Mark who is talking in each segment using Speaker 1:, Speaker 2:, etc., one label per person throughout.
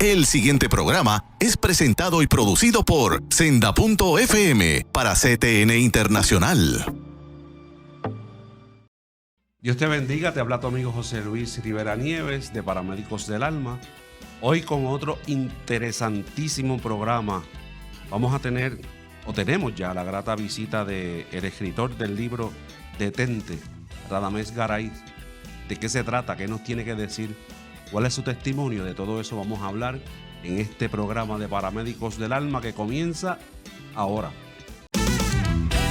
Speaker 1: El siguiente programa es presentado y producido por Senda.fm para CTN Internacional.
Speaker 2: Dios te bendiga, te habla tu amigo José Luis Rivera Nieves de Paramédicos del Alma. Hoy con otro interesantísimo programa. Vamos a tener, o tenemos ya, la grata visita del escritor del libro Detente, Radamés Garay. ¿De qué se trata? ¿Qué nos tiene que decir? ¿Cuál es su testimonio? De todo eso vamos a hablar en este programa de Paramédicos del Alma que comienza ahora.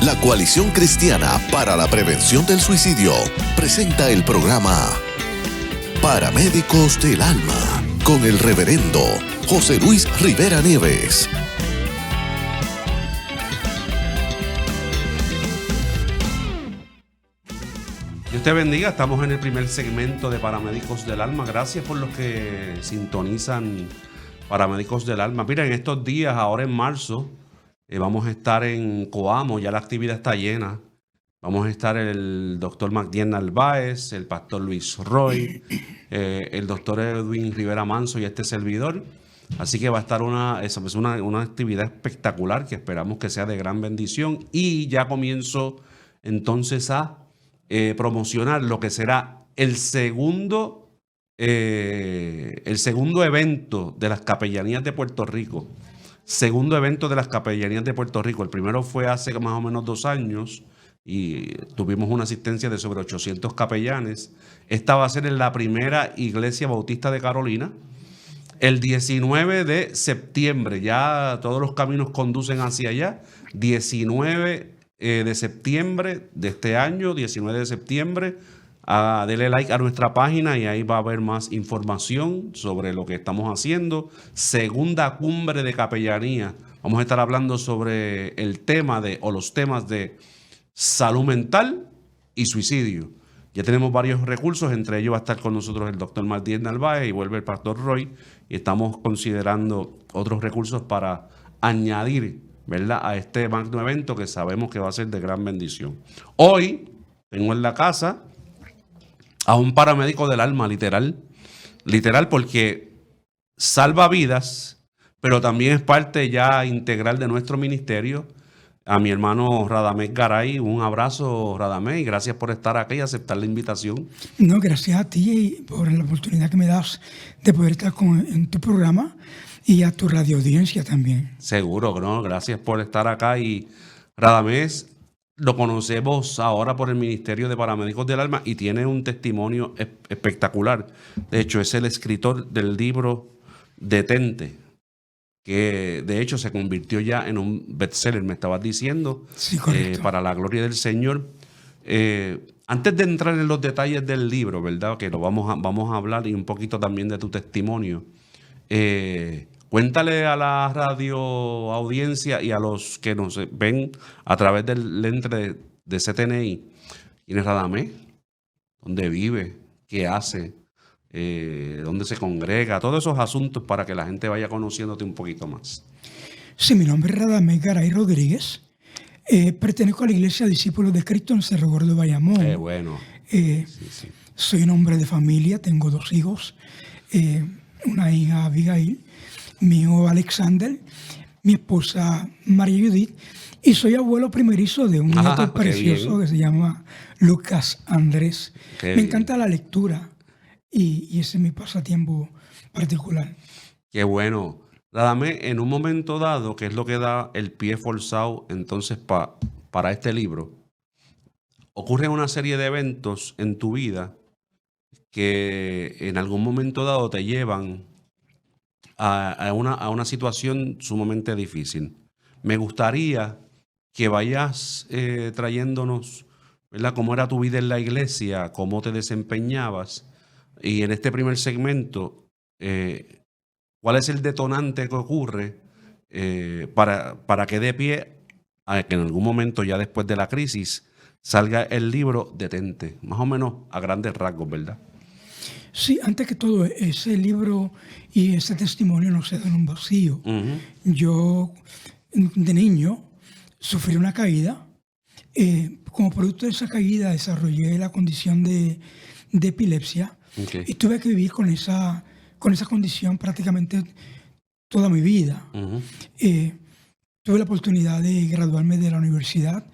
Speaker 1: La Coalición Cristiana para la Prevención del Suicidio presenta el programa Paramédicos del Alma con el reverendo José Luis Rivera Nieves.
Speaker 2: Dios te bendiga, estamos en el primer segmento de Paramédicos del Alma. Gracias por los que sintonizan Paramédicos del Alma. Mira, en estos días, ahora en marzo, vamos a estar en Coamo, ya la actividad está llena. Vamos a estar el doctor Magdiel Narváez, el pastor Luis Roy, el doctor Edwin Rivera Manso y este servidor. Así que va a estar una actividad espectacular que esperamos que sea de gran bendición. Y ya comienzo entonces a promocionar lo que será el segundo evento de las capellanías de Puerto Rico. Segundo evento de las capellanías de Puerto Rico. El primero fue hace más o menos 2 años y tuvimos una asistencia de sobre 800 capellanes. Esta va a ser en la primera iglesia bautista de Carolina. El 19 de septiembre, ya todos los caminos conducen hacia allá. 19 de septiembre de este año, 19 de septiembre. Dele like a nuestra página y ahí va a haber más información sobre lo que estamos haciendo. Segunda cumbre de capellanía. Vamos a estar hablando sobre el tema los temas de salud mental y suicidio. Ya tenemos varios recursos, entre ellos va a estar con nosotros el doctor Magdiel Narváez y vuelve el pastor Roy. Y estamos considerando otros recursos para añadir, ¿verdad?, a este magno evento que sabemos que va a ser de gran bendición. Hoy tengo en la casa a un paramédico del alma, literal, porque salva vidas, pero también es parte ya integral de nuestro ministerio. A mi hermano Radamés Garay, un abrazo, Radamés, y gracias por estar aquí y aceptar la invitación.
Speaker 3: No, gracias a ti por la oportunidad que me das de poder estar en tu programa y a tu radio audiencia también.
Speaker 2: Seguro, ¿no? Gracias por estar acá. Y Radamés lo conocemos ahora por el Ministerio de Paramédicos del Alma y tiene un testimonio espectacular. De hecho, es el escritor del libro Detente, que de hecho se convirtió ya en un bestseller, me estabas diciendo,
Speaker 3: sí, correcto.
Speaker 2: Para la gloria del Señor. Antes de entrar en los detalles del libro, ¿verdad?, que lo vamos a hablar y un poquito también de tu testimonio, cuéntale a la radio audiencia y a los que nos ven a través del lente de CTNI, ¿quién es Radamés? ¿Dónde vive? ¿Qué hace? ¿Dónde se congrega? Todos esos asuntos para que la gente vaya conociéndote un poquito más.
Speaker 3: Sí, mi nombre es Radamés Garay Rodríguez. Pertenezco a la Iglesia Discípulos de Cristo en Cerro Gordo, Bayamón.
Speaker 2: Bueno.
Speaker 3: Sí. Soy un hombre de familia, tengo 2 hijos, una hija Abigail, mi hijo Alexander, mi esposa María Judith, y soy abuelo primerizo de un nieto precioso que se llama Lucas Andrés. Me encanta la lectura y ese es mi pasatiempo particular.
Speaker 2: Qué bueno. Radamés, en un momento dado, que es lo que da el pie forzado entonces para este libro, ocurre una serie de eventos en tu vida que en algún momento dado te llevan a una situación sumamente difícil. Me gustaría que vayas trayéndonos, ¿verdad?, cómo era tu vida en la iglesia, cómo te desempeñabas. Y en este primer segmento, ¿cuál es el detonante que ocurre para que dé pie a que en algún momento, ya después de la crisis, salga el libro Detente? Más o menos a grandes rasgos, ¿verdad?
Speaker 3: Sí, antes que todo, ese libro y ese testimonio no se dan en un vacío. Uh-huh. Yo, de niño, sufrí una caída. Como producto de esa caída, desarrollé la condición de epilepsia. Okay. Y tuve que vivir con esa con esa condición prácticamente toda mi vida. Tuve la oportunidad de graduarme de la universidad,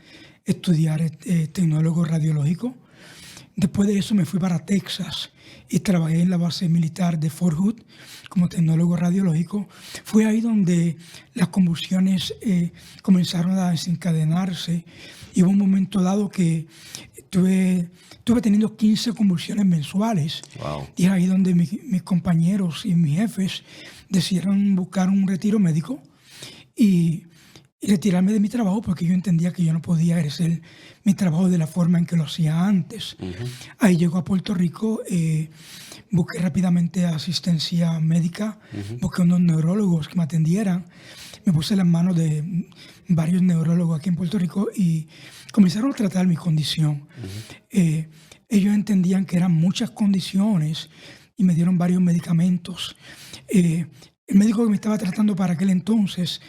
Speaker 3: estudiar tecnólogo radiológico. Después de eso me fui para Texas y trabajé en la base militar de Fort Hood como tecnólogo radiológico. Fue ahí donde las convulsiones comenzaron a desencadenarse y hubo un momento dado que estuve teniendo 15 convulsiones mensuales.
Speaker 2: Wow.
Speaker 3: Y es ahí donde mis compañeros y mis jefes decidieron buscar un retiro médico y retirarme de mi trabajo, porque yo entendía que yo no podía ejercer mi trabajo de la forma en que lo hacía antes. Ahí llego a Puerto Rico, busqué rápidamente asistencia médica, busqué unos neurólogos que me atendieran, me puse en las manos de varios neurólogos aquí en Puerto Rico y comenzaron a tratar mi condición. Ellos entendían que eran muchas condiciones y me dieron varios medicamentos. El médico que me estaba tratando para aquel entonces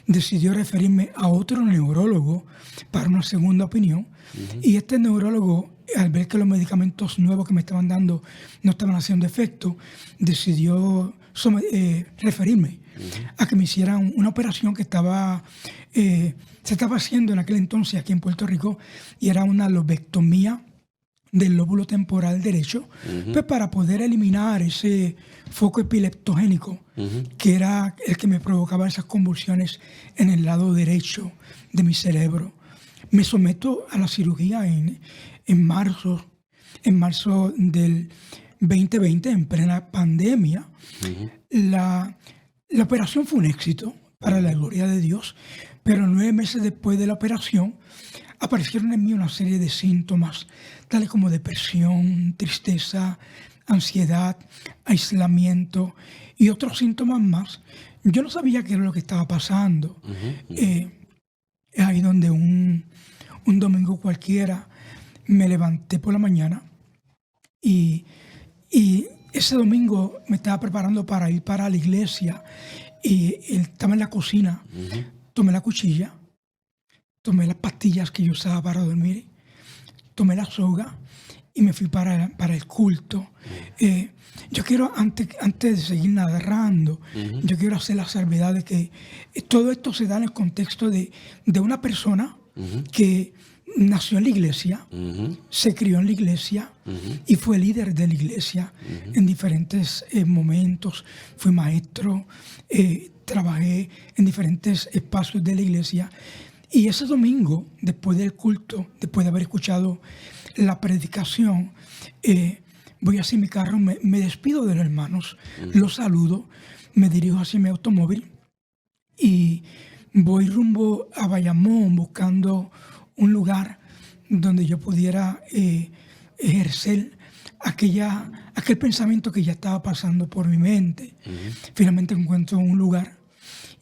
Speaker 3: decidió referirme a otro neurólogo para una segunda opinión. Y este neurólogo, al ver que los medicamentos nuevos que me estaban dando no estaban haciendo efecto, decidió referirme a que me hicieran una operación que se estaba haciendo en aquel entonces aquí en Puerto Rico, y era una lobectomía del lóbulo temporal derecho, pues para poder eliminar ese foco epileptogénico que era el que me provocaba esas convulsiones en el lado derecho de mi cerebro. Me someto a la cirugía en marzo del 2020, en plena pandemia. La operación fue un éxito, para la gloria de Dios, pero 9 meses después de la operación aparecieron en mí una serie de síntomas, tales como depresión, tristeza, ansiedad, aislamiento y otros síntomas más. Yo no sabía qué era lo que estaba pasando. Es ahí donde un domingo cualquiera me levanté por la mañana y ese domingo me estaba preparando para ir para la iglesia y estaba en la cocina, tomé la cuchilla, tomé las pastillas que yo usaba para dormir, tomé la soga y me fui para el culto. Yo quiero, antes de seguir narrando, yo quiero hacer la salvedad de que todo esto se da en el contexto de una persona que nació en la iglesia, se crió en la iglesia y fue líder de la iglesia en diferentes momentos. Fui maestro, trabajé en diferentes espacios de la iglesia. Y ese domingo, después del culto, después de haber escuchado la predicación, voy hacia mi carro, me despido de los hermanos, los saludo, me dirijo hacia mi automóvil y voy rumbo a Bayamón buscando un lugar donde yo pudiera ejercer aquel pensamiento que ya estaba pasando por mi mente. Finalmente encuentro un lugar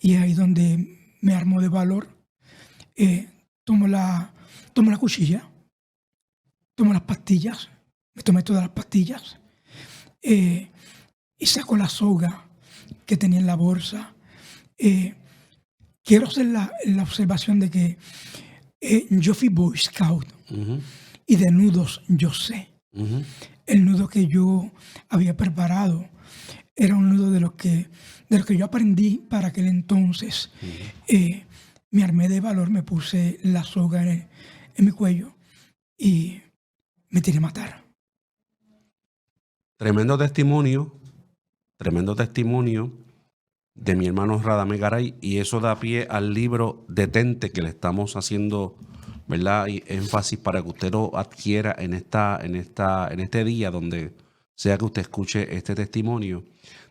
Speaker 3: y es ahí donde me armo de valor. Tomo la cuchilla, tomo las pastillas, me tomé todas las pastillas y saco la soga que tenía en la bolsa. Quiero hacer la observación de que yo fui Boy Scout y de nudos yo sé. El nudo que yo había preparado era un nudo de lo que yo aprendí para aquel entonces. Me armé de valor, me puse la soga en mi cuello y me tiré a matar.
Speaker 2: Tremendo testimonio de mi hermano Radamés Garay, y eso da pie al libro Detente, que le estamos haciendo, ¿verdad?, y énfasis para que usted lo adquiera en este día, donde sea que usted escuche este testimonio.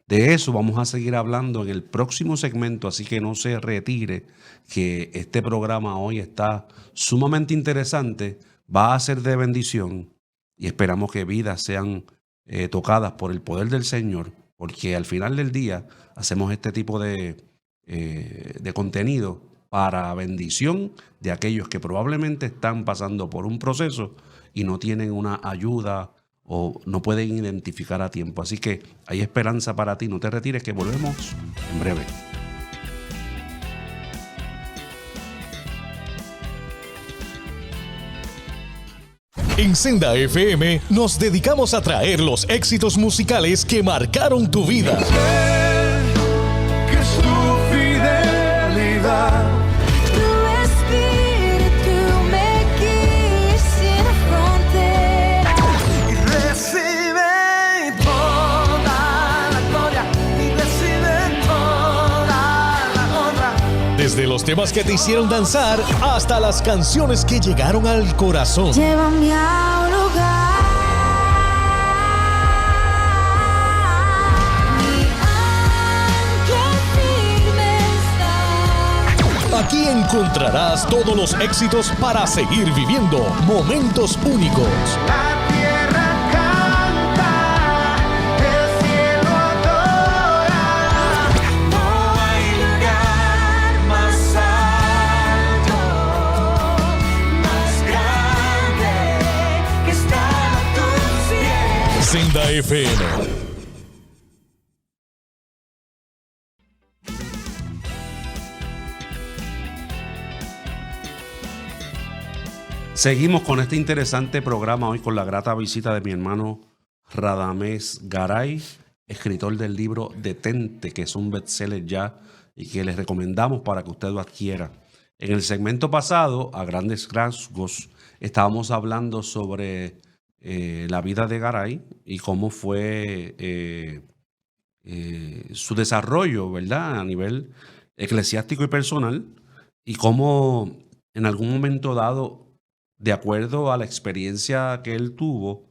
Speaker 2: De eso vamos a seguir hablando en el próximo segmento, así que no se retire, que este programa hoy está sumamente interesante, va a ser de bendición y esperamos que vidas sean tocadas por el poder del Señor, porque al final del día hacemos este tipo de contenido para bendición de aquellos que probablemente están pasando por un proceso y no tienen una ayuda o no pueden identificar a tiempo. Así que hay esperanza para ti. No te retires, que volvemos en breve.
Speaker 4: En Senda FM nos dedicamos a traer los éxitos musicales que marcaron tu vida.
Speaker 5: Que su fidelidad,
Speaker 6: Tu espíritu me guía sin fronteras.
Speaker 5: y recibe toda la gloria, y recibe toda la honra.
Speaker 4: Desde los temas que te hicieron danzar hasta las canciones que llegaron al corazón.
Speaker 6: Llévame a un lugar. Mi ancla firme está.
Speaker 4: Aquí encontrarás todos los éxitos para seguir viviendo momentos únicos.
Speaker 5: La tierra canta, el cielo adora. No hay lugar más alto, más grande que estar a tus pies.
Speaker 4: Senda FM.
Speaker 2: Seguimos con este interesante programa hoy con la grata visita de mi hermano Radamés Garay, escritor del libro Detente, que es un bestseller ya y que les recomendamos para que usted lo adquiera. En el segmento pasado, a grandes rasgos, estábamos hablando sobre la vida de Garay y cómo fue su desarrollo, ¿verdad? A nivel eclesiástico y personal, y cómo en algún momento dado, de acuerdo a la experiencia que él tuvo,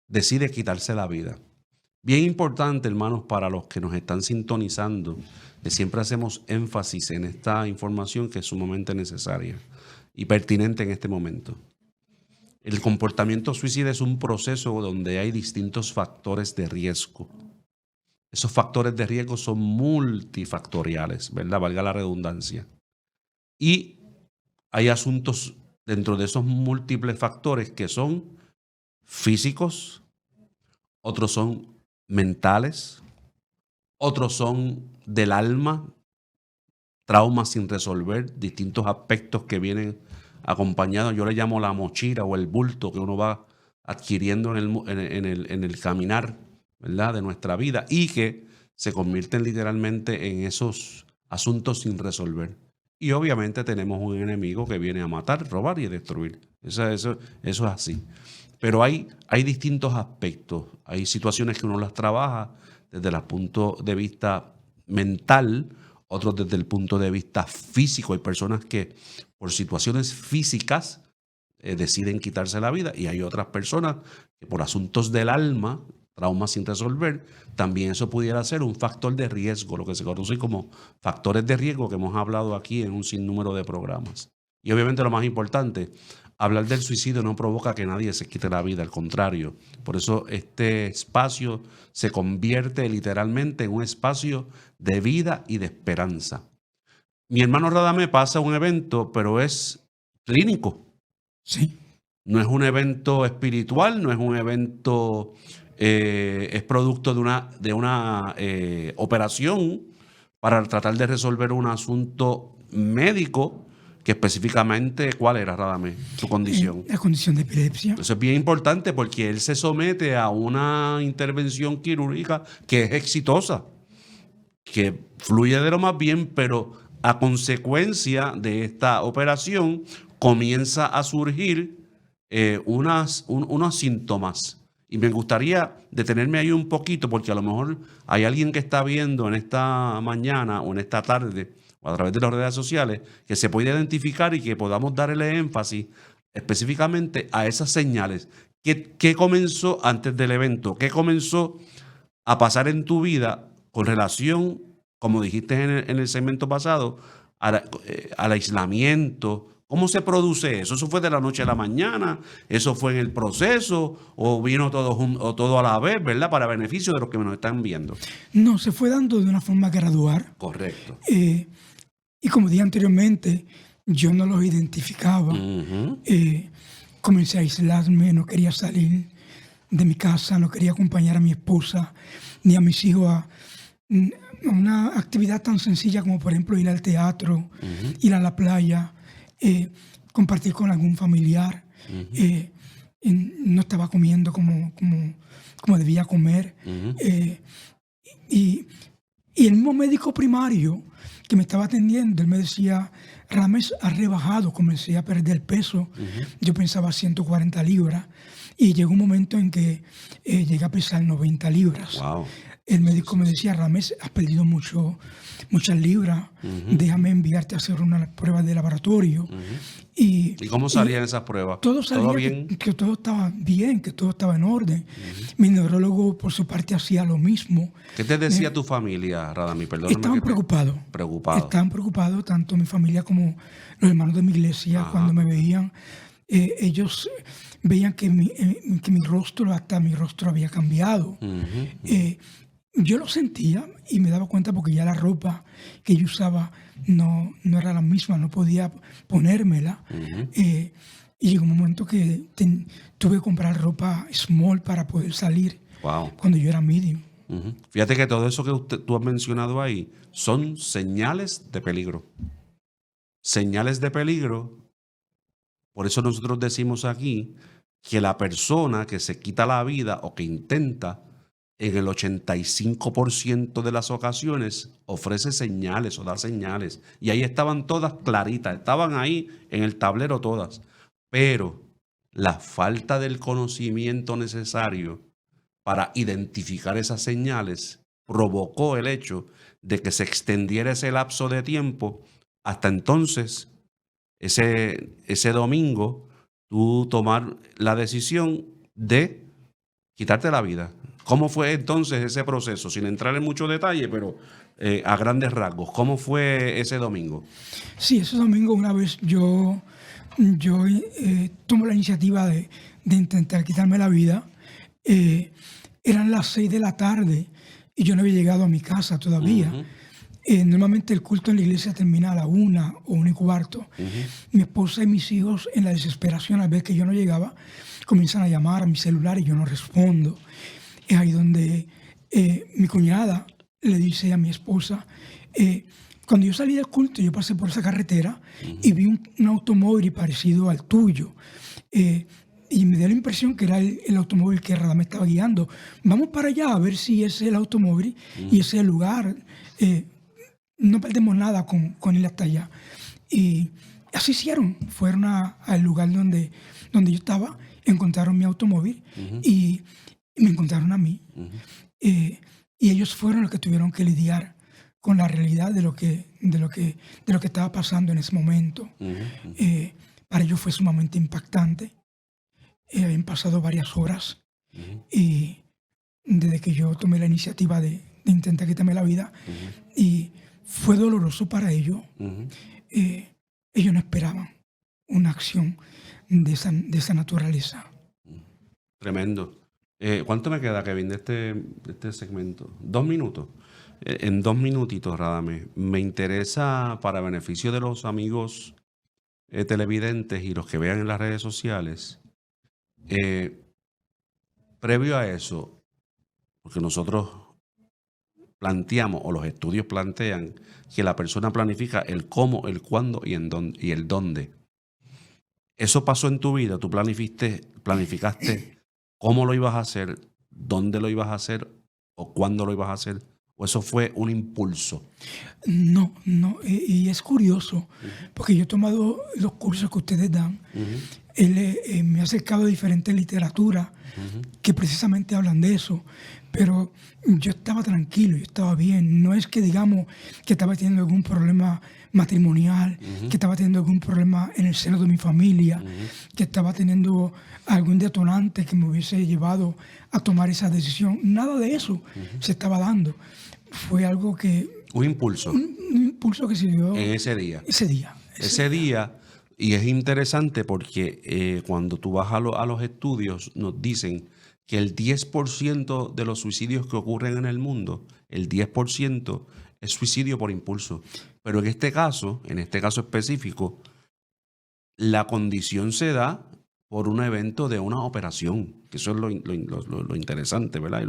Speaker 2: decide quitarse la vida. Bien importante, hermanos, para los que nos están sintonizando, que siempre hacemos énfasis en esta información que es sumamente necesaria y pertinente en este momento. El comportamiento suicida es un proceso donde hay distintos factores de riesgo. Esos factores de riesgo son multifactoriales, ¿verdad? Valga la redundancia. Y hay asuntos dentro de esos múltiples factores que son físicos, otros son mentales, otros son del alma, traumas sin resolver, distintos aspectos que vienen acompañados. Yo le llamo la mochila o el bulto que uno va adquiriendo en el caminar, ¿verdad?, de nuestra vida, y que se convierten literalmente en esos asuntos sin resolver. Y obviamente tenemos un enemigo que viene a matar, robar y destruir. Eso es así. Pero hay distintos aspectos. Hay situaciones que uno las trabaja desde el punto de vista mental, otros desde el punto de vista físico. Hay personas que por situaciones físicas deciden quitarse la vida, y hay otras personas que por asuntos del alma, traumas sin resolver, también eso pudiera ser un factor de riesgo, lo que se conoce como factores de riesgo, que hemos hablado aquí en un sinnúmero de programas. Y obviamente lo más importante, hablar del suicidio no provoca que nadie se quite la vida, al contrario. Por eso este espacio se convierte literalmente en un espacio de vida y de esperanza. Mi hermano Radamés pasa un evento, pero es clínico.
Speaker 3: Sí.
Speaker 2: No es un evento espiritual, no es un evento... es producto de una operación para tratar de resolver un asunto médico, que específicamente, ¿cuál era, Radamés, su condición?
Speaker 3: La condición de epilepsia.
Speaker 2: Eso es bien importante porque él se somete a una intervención quirúrgica que es exitosa, que fluye de lo más bien, pero a consecuencia de esta operación comienza a surgir unos síntomas. Y me gustaría detenerme ahí un poquito, porque a lo mejor hay alguien que está viendo en esta mañana o en esta tarde o a través de las redes sociales que se puede identificar y que podamos darle énfasis específicamente a esas señales. ¿Qué comenzó antes del evento? ¿Qué comenzó a pasar en tu vida con relación, como dijiste en el segmento pasado, al aislamiento? ¿Cómo se produce eso? ¿Eso fue de la noche a la mañana? ¿Eso fue en el proceso? ¿O vino todo a la vez, verdad? Para beneficio de los que nos están viendo.
Speaker 3: No, se fue dando de una forma gradual.
Speaker 2: Correcto.
Speaker 3: Y como dije anteriormente, yo no los identificaba.
Speaker 2: Uh-huh.
Speaker 3: Comencé a aislarme, no quería salir de mi casa, no quería acompañar a mi esposa ni a mis hijos a una actividad tan sencilla como, por ejemplo, ir al teatro, ir a la playa, compartir con algún familiar. y no estaba comiendo como debía comer. Y el mismo médico primario que me estaba atendiendo, él me decía, Radamés, has rebajado, comencé a perder peso. Yo pensaba 140 libras y llegó un momento en que llegué a pesar 90 libras.
Speaker 2: Wow.
Speaker 3: El médico me decía, Radamés, has perdido muchas libras, déjame enviarte a hacer una prueba de laboratorio.
Speaker 2: ¿Y cómo salían esas pruebas?
Speaker 3: Todo salía
Speaker 2: bien?
Speaker 3: que todo estaba bien, que todo estaba en orden. Mi neurólogo, por su parte, hacía lo mismo.
Speaker 2: ¿Qué te decía tu familia, Radamés? Perdóname.
Speaker 3: Estaban preocupados. Estaban preocupados, tanto mi familia como los hermanos de mi iglesia, cuando me veían. Ellos veían que mi rostro, hasta mi rostro había cambiado. Yo lo sentía y me daba cuenta porque ya la ropa que yo usaba no era la misma, no podía ponérmela. Y llegó un momento que tuve que comprar ropa small para poder salir cuando yo era medium.
Speaker 2: Fíjate que todo eso que tú has mencionado ahí son señales de peligro. Señales de peligro. Por eso nosotros decimos aquí que la persona que se quita la vida o que intenta, en el 85% de las ocasiones ofrece señales o da señales. Y ahí estaban todas claritas, estaban ahí en el tablero todas. Pero la falta del conocimiento necesario para identificar esas señales provocó el hecho de que se extendiera ese lapso de tiempo hasta entonces, ese domingo, tú tomar la decisión de quitarte la vida. ¿Cómo fue entonces ese proceso? Sin entrar en mucho detalle, pero a grandes rasgos, ¿cómo fue ese domingo?
Speaker 3: Sí, ese domingo una vez yo tomo la iniciativa de intentar quitarme la vida. Eran las 6 de la tarde y yo no había llegado a mi casa todavía. Normalmente el culto en la iglesia termina a la 1 o 1:15. Mi esposa y mis hijos, en la desesperación al ver que yo no llegaba, comienzan a llamar a mi celular y yo no respondo. Es ahí donde mi cuñada le dice a mi esposa, cuando yo salí del culto, yo pasé por esa carretera y vi un automóvil parecido al tuyo. Y me dio la impresión que era el automóvil que Radamés estaba guiando. Vamos para allá a ver si ese es el automóvil y ese es el lugar. No perdemos nada con ir hasta allá. Y así hicieron. Fueron al lugar donde yo estaba, encontraron mi automóvil y me encontraron a mí. Y ellos fueron los que tuvieron que lidiar con la realidad de lo que estaba pasando en ese momento. Para ellos fue sumamente impactante. Habían pasado varias horas y desde que yo tomé la iniciativa de intentar quitarme la vida, y fue doloroso para ellos. Ellos no esperaban una acción de esa naturaleza.
Speaker 2: Tremendo. ¿Cuánto me queda, Kevin, de este segmento? 2 minutos. En 2 minutitos, Radamés, me interesa, para beneficio de los amigos televidentes y los que vean en las redes sociales, previo a eso, porque nosotros planteamos, o los estudios plantean, que la persona planifica el cómo, el cuándo y el dónde. ¿Eso pasó en tu vida? ¿Tú planificaste cómo lo ibas a hacer, dónde lo ibas a hacer o cuándo lo ibas a hacer? ¿O eso fue un impulso?
Speaker 3: No. Y es curioso, porque yo he tomado los cursos que ustedes dan. Me ha acercado a diferentes literaturas que precisamente hablan de eso. Pero yo estaba tranquilo, yo estaba bien. No es que digamos que estaba teniendo algún problema matrimonial, que estaba teniendo algún problema en el seno de mi familia, que estaba teniendo algún detonante que me hubiese llevado a tomar esa decisión. Nada de eso se estaba dando. Fue algo que...
Speaker 2: Un impulso.
Speaker 3: Un impulso que se dio...
Speaker 2: En ese día.
Speaker 3: Ese día.
Speaker 2: Y es interesante porque cuando tú vas a los estudios, nos dicen que el 10% de los suicidios que ocurren en el mundo, el 10% es suicidio por impulso. Pero en este caso específico, la condición se da por un evento de una operación, que eso es lo interesante, ¿verdad?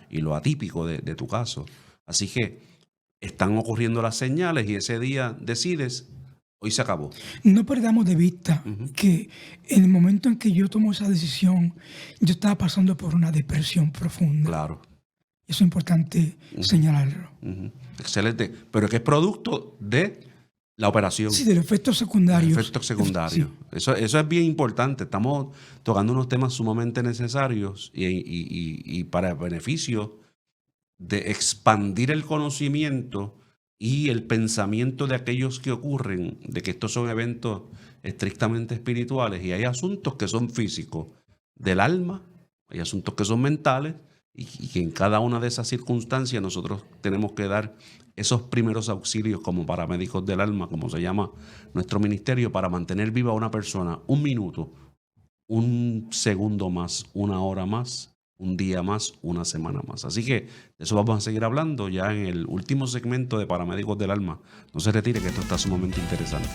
Speaker 2: Y lo atípico de tu caso. Así que están ocurriendo las señales y ese día decides Hoy se acabó.
Speaker 3: No perdamos de vista que en el momento en que yo tomo esa decisión, yo estaba pasando por una depresión profunda.
Speaker 2: Claro.
Speaker 3: Eso es importante señalarlo.
Speaker 2: Excelente. Pero que es producto de la operación.
Speaker 3: Sí, de los efectos secundarios.
Speaker 2: Efectos secundarios.
Speaker 3: Sí.
Speaker 2: Eso es bien importante. Estamos tocando unos temas sumamente necesarios y para el beneficio de expandir el conocimiento y el pensamiento de aquellos que ocurren, de que estos son eventos estrictamente espirituales y hay asuntos que son físicos del alma, hay asuntos que son mentales y que en cada una de esas circunstancias nosotros tenemos que dar esos primeros auxilios como paramédicos del alma, como se llama nuestro ministerio, para mantener viva a una persona un minuto, un segundo más, una hora más, un día más, una semana más. Así que de eso vamos a seguir hablando ya en el último segmento de Paramédicos del Alma. No se retire, que esto está sumamente interesante.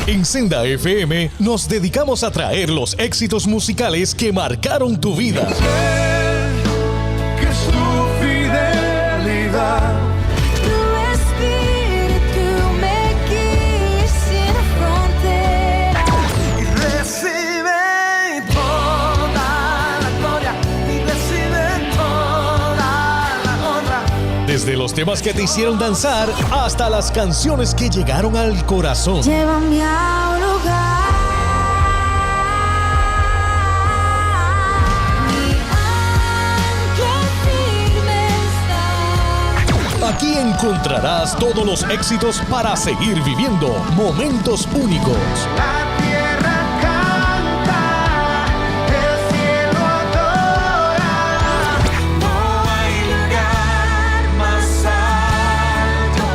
Speaker 4: En Senda FM nos dedicamos a traer los éxitos musicales que marcaron tu vida.
Speaker 5: Que su fidelidad
Speaker 6: Tu espíritu me guíe sin fronteras.
Speaker 5: y recibe toda la gloria y recibe toda la honra.
Speaker 4: Desde los temas que te hicieron danzar hasta las canciones que llegaron al corazón.
Speaker 6: Llévame a un lugar. Mi ancla firme está.
Speaker 4: Aquí encontrarás todos los éxitos para seguir viviendo momentos únicos.
Speaker 5: La tierra canta, el cielo adora. No hay lugar más alto,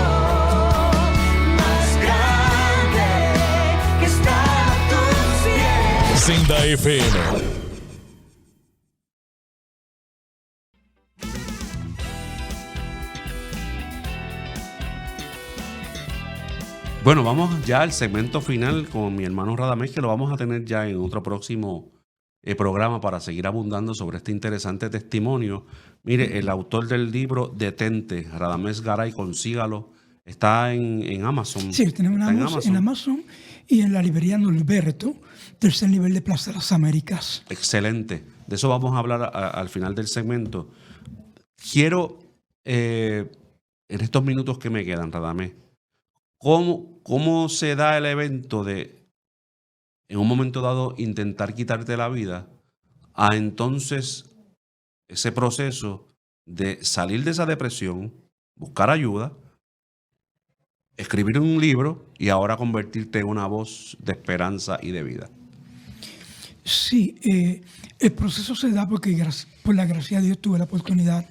Speaker 5: más grande que estar a tus pies.
Speaker 4: Senda FM.
Speaker 2: Bueno, vamos ya al segmento final con mi hermano Radamés, que lo vamos a tener ya en otro próximo programa para seguir abundando sobre este interesante testimonio. Mire, el autor del libro Detente, Radamés Garay, consígalo. Está en Amazon.
Speaker 3: Sí, tenemos
Speaker 2: Está
Speaker 3: en Amazon y en la librería Norberto, tercer nivel de Plaza de las Américas.
Speaker 2: Excelente. De eso vamos a hablar al final del segmento. Quiero, en estos minutos que me quedan, Radamés, ¿cómo se da el evento de, en un momento dado, intentar quitarte la vida, a entonces ese proceso de salir de esa depresión, buscar ayuda, escribir un libro y ahora convertirte en una voz de esperanza y de vida?
Speaker 3: Sí, el proceso se da porque por la gracia de Dios tuve la oportunidad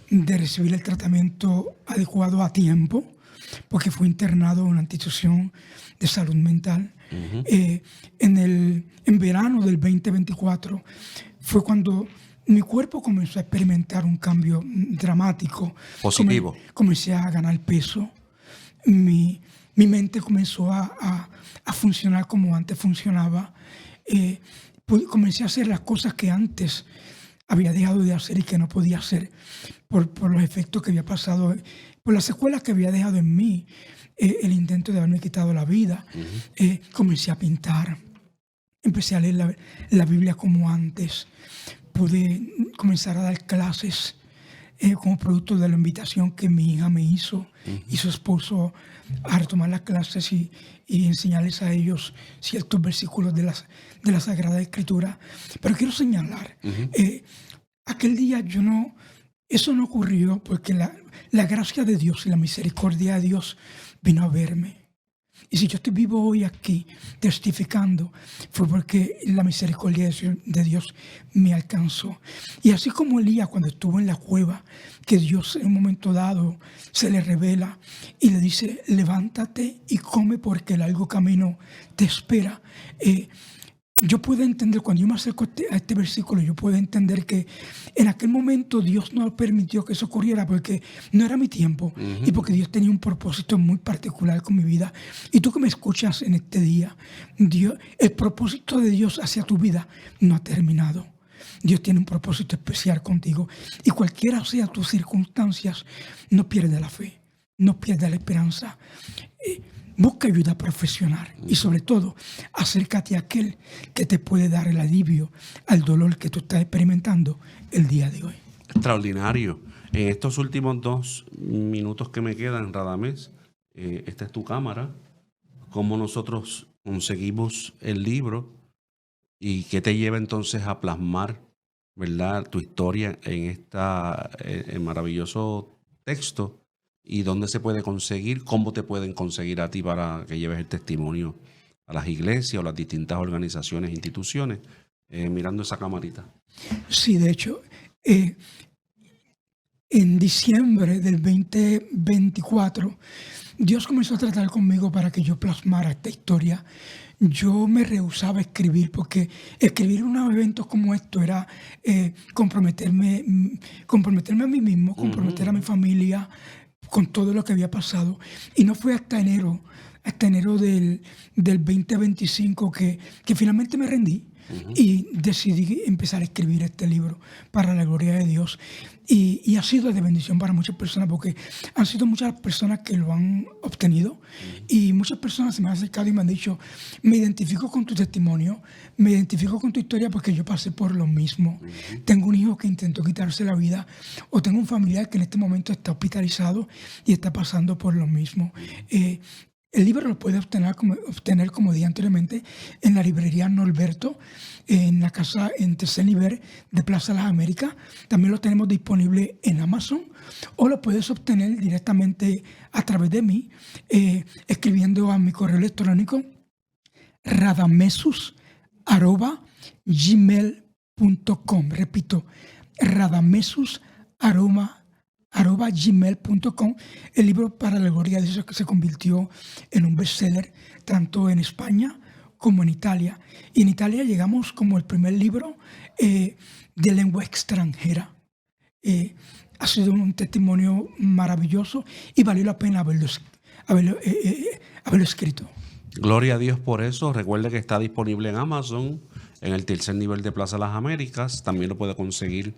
Speaker 3: de recibir el tratamiento adecuado a tiempo, porque fui internado en una institución de salud mental. En verano del 2024 fue cuando mi cuerpo comenzó a experimentar un cambio dramático.
Speaker 2: Positivo.
Speaker 3: Comencé a ganar peso. Mi mente comenzó a funcionar como antes funcionaba. Comencé a hacer las cosas que antes había dejado de hacer y que no podía hacer por los efectos que había pasado, por las secuelas que había dejado en mí, el intento de haberme quitado la vida. Comencé a pintar, empecé a leer la Biblia como antes, pude comenzar a dar clases como producto de la invitación que mi hija me hizo y su esposo a retomar las clases y enseñarles a ellos ciertos versículos de la Sagrada Escritura. Pero quiero señalar, aquel día eso no ocurrió porque la gracia de Dios y la misericordia de Dios vino a verme. Y si yo estoy vivo hoy aquí testificando, fue porque la misericordia de Dios me alcanzó. Y así como Elías cuando estuvo en la cueva, que Dios en un momento dado se le revela y le dice, levántate y come porque el largo camino te espera. Yo puedo entender, cuando yo me acerco a este versículo, yo puedo entender que en aquel momento Dios no permitió que eso ocurriera porque no era mi tiempo y porque Dios tenía un propósito muy particular con mi vida. Y tú que me escuchas en este día, el propósito de Dios hacia tu vida no ha terminado. Dios tiene un propósito especial contigo. Y cualquiera sea tus circunstancias, no pierdas la fe, no pierdas la esperanza. Busca ayuda profesional y sobre todo acércate a aquel que te puede dar el alivio al dolor que tú estás experimentando el día de hoy.
Speaker 2: Extraordinario. En estos últimos 2 minutos que me quedan, Radamés, esta es tu cámara. ¿Cómo nosotros conseguimos el libro y qué te lleva entonces a plasmar, ¿verdad?, tu historia en este maravilloso texto? ¿Y dónde se puede conseguir? ¿Cómo te pueden conseguir a ti para que lleves el testimonio a las iglesias o las distintas organizaciones e instituciones? Mirando esa camarita.
Speaker 3: Sí, de hecho, en diciembre del 2024, Dios comenzó a tratar conmigo para que yo plasmara esta historia. Yo me rehusaba a escribir porque escribir en unos eventos como esto era comprometerme a mí mismo, comprometer a mi familia con todo lo que había pasado. Y no fue hasta enero del 2025 que finalmente me rendí. Y decidí empezar a escribir este libro para la gloria de Dios. Y ha sido de bendición para muchas personas porque han sido muchas personas que lo han obtenido. Y muchas personas se me han acercado y me han dicho, me identifico con tu testimonio, me identifico con tu historia porque yo pasé por lo mismo. Tengo un hijo que intentó quitarse la vida o tengo un familiar que en este momento está hospitalizado y está pasando por lo mismo. El libro lo puede obtener, como dije anteriormente, en la librería Norberto, en la casa en tercer nivel de Plaza Las Américas. También lo tenemos disponible en Amazon o lo puedes obtener directamente a través de mí, escribiendo a mi correo electrónico radamesus@gmail.com. Repito, radamesus@gmail.com. El libro, para la gloria de Dios, que se convirtió en un bestseller tanto en España como en Italia. Y en Italia llegamos como el primer libro de lengua extranjera. Ha sido un testimonio maravilloso y valió la pena haberlo escrito.
Speaker 2: Gloria a Dios por eso. Recuerde que está disponible en Amazon, en el tercer nivel de Plaza Las Américas. También lo puede conseguir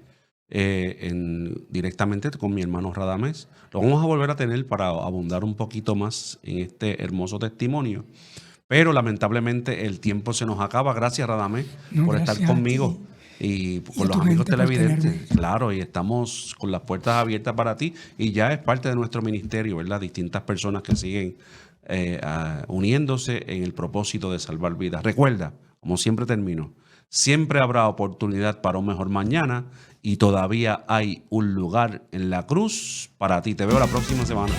Speaker 2: directamente con mi hermano Radamés. Lo vamos a volver a tener para abundar un poquito más en este hermoso testimonio. Pero lamentablemente el tiempo se nos acaba. Gracias, Radamés, por estar conmigo y con los amigos televidentes. Claro, y estamos con las puertas abiertas para ti. Y ya es parte de nuestro ministerio, ¿verdad? Distintas personas que siguen uniéndose en el propósito de salvar vidas. Recuerda, como siempre termino, siempre habrá oportunidad para un mejor mañana y todavía hay un lugar en la cruz para ti. Te veo la próxima semana.